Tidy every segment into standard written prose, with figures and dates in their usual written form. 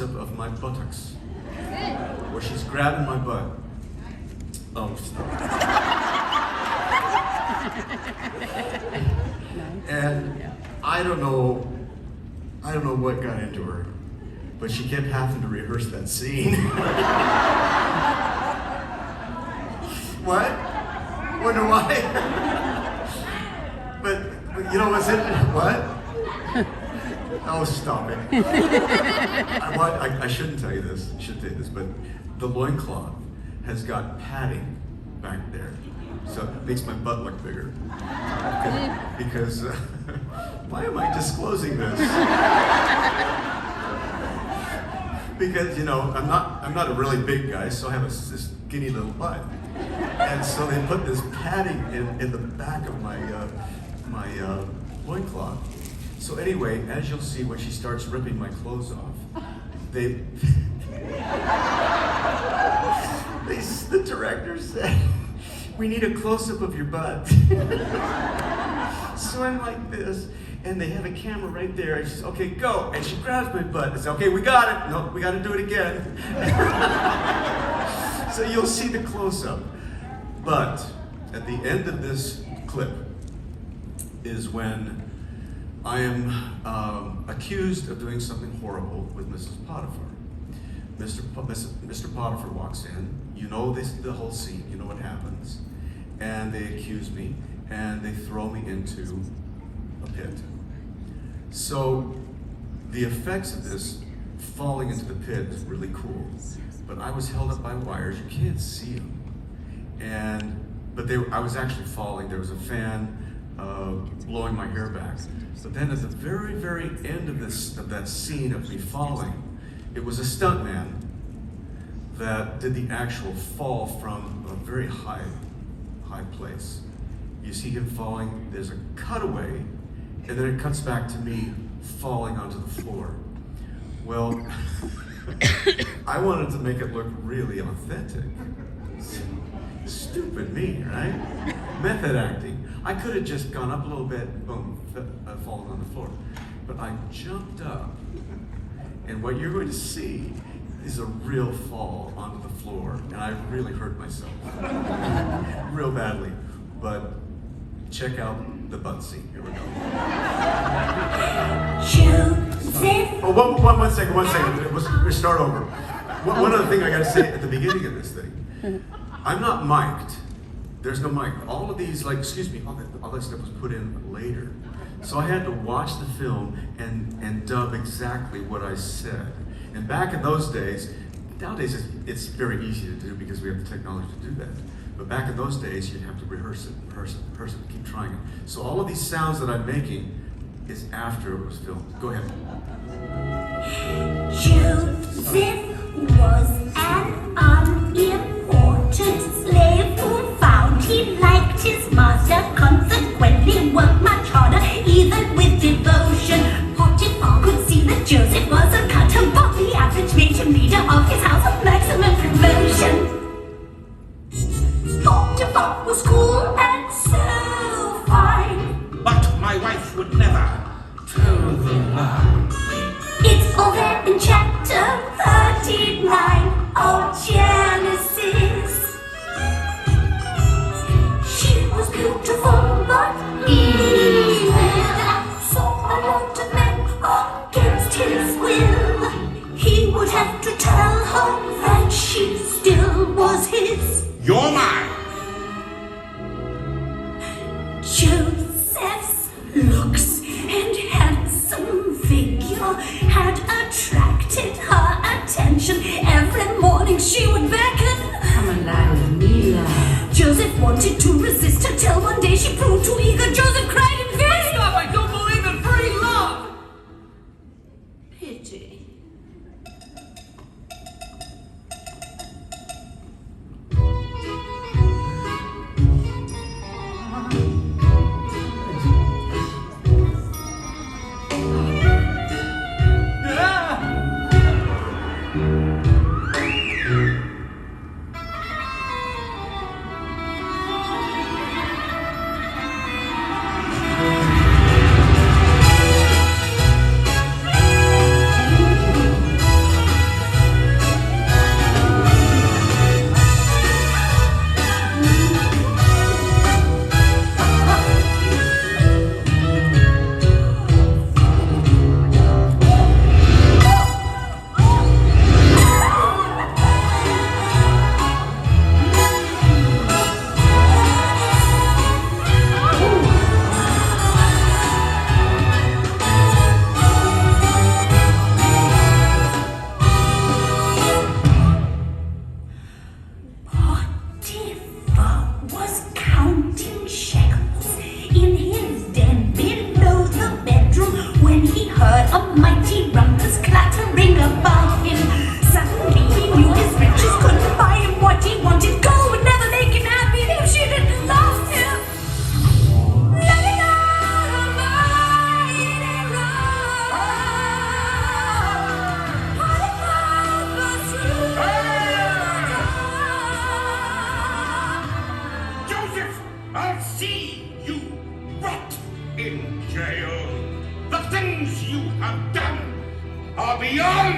of my buttocks, where she's grabbing my butt. Oh, stop. And I don't know what got into her, but she kept having to rehearse that scene. What? Wonder why? but you know what's in it? What? Oh, stop it. I shouldn't tell you this, but the loincloth has got padding back there. So it makes my butt look bigger. Because why am I disclosing this? Because, you know, I'm not a really big guy, so I have this skinny little butt. And so they put this padding in the back of my loincloth. So anyway, as you'll see when she starts ripping my clothes off, the director said, "We need a close-up of your butt." So I'm like this, and they have a camera right there, and she's, "Okay, go." And she grabs my butt and says, "Okay, we got it." "No, we got to do it again." So you'll see the close-up. But at the end of this clip is when I am accused of doing something horrible with Mrs. Potiphar. Mr. Potiphar walks in. You know the whole scene. You know what happens. And they accuse me, and they throw me into a pit. So the effects of this falling into the pit is really cool. But I was held up by wires. You can't see them. But I was actually falling. There was a fan blowing my hair back. But then at the very, very end of that scene of me falling, it was a stuntman that did the actual fall from a very high place. You see him falling, there's a cutaway, and then it cuts back to me falling onto the floor. Well, I wanted to make it look really authentic. Stupid me, right? Method acting. I could have just gone up a little bit, boom, fallen on the floor. But I jumped up, and what you're going to see is a real fall onto the floor, and I really hurt myself. Real badly. But check out the butt scene. Here we go. Oh, one second. We'll start over. One other thing I gotta say at the beginning of this thing. I'm not mic'd. There's no mic. All of these, all that stuff was put in later. So I had to watch the film and dub exactly what I said. And back in those days, nowadays it's very easy to do because we have the technology to do that. But back in those days, you'd have to rehearse it, keep trying it. So all of these sounds that I'm making is after it was filmed. Go ahead. Joseph was an unimportant slave who found he liked his master, consequently worked much harder, even with devotion. Potiphar could see that Joseph was a cut above the average, made him leader of his house of maximum promotion. Potiphar was cool and so fine, but my wife would never tell the lie. It's all there in chapter 39 of Genesis. She was beautiful but evil, so a lot of men against his will. He would have to tell her that she still was his. You're mine. Joseph's looks and handsome figure had attracted her attention. Every morning she would beckon, "Come alive, Mila." Joseph wanted to resist her till one day she proved too eager. Joseph cried in vain, "Stop, I don't believe in free love." Pity.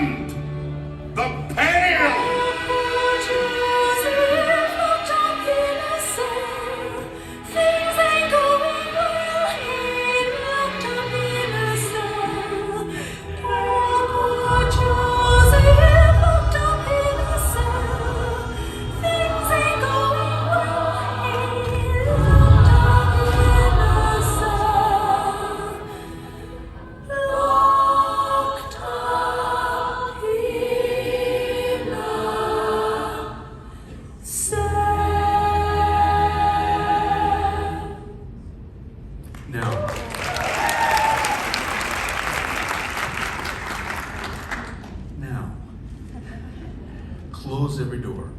beyond the pale. Joseph looked up in a cell. Things ain't going well. He looked up in a cell. Poor Joseph looked up in a cell. Things ain't going well. He looked up in a cell. Locked up in a cell. Now, close every door.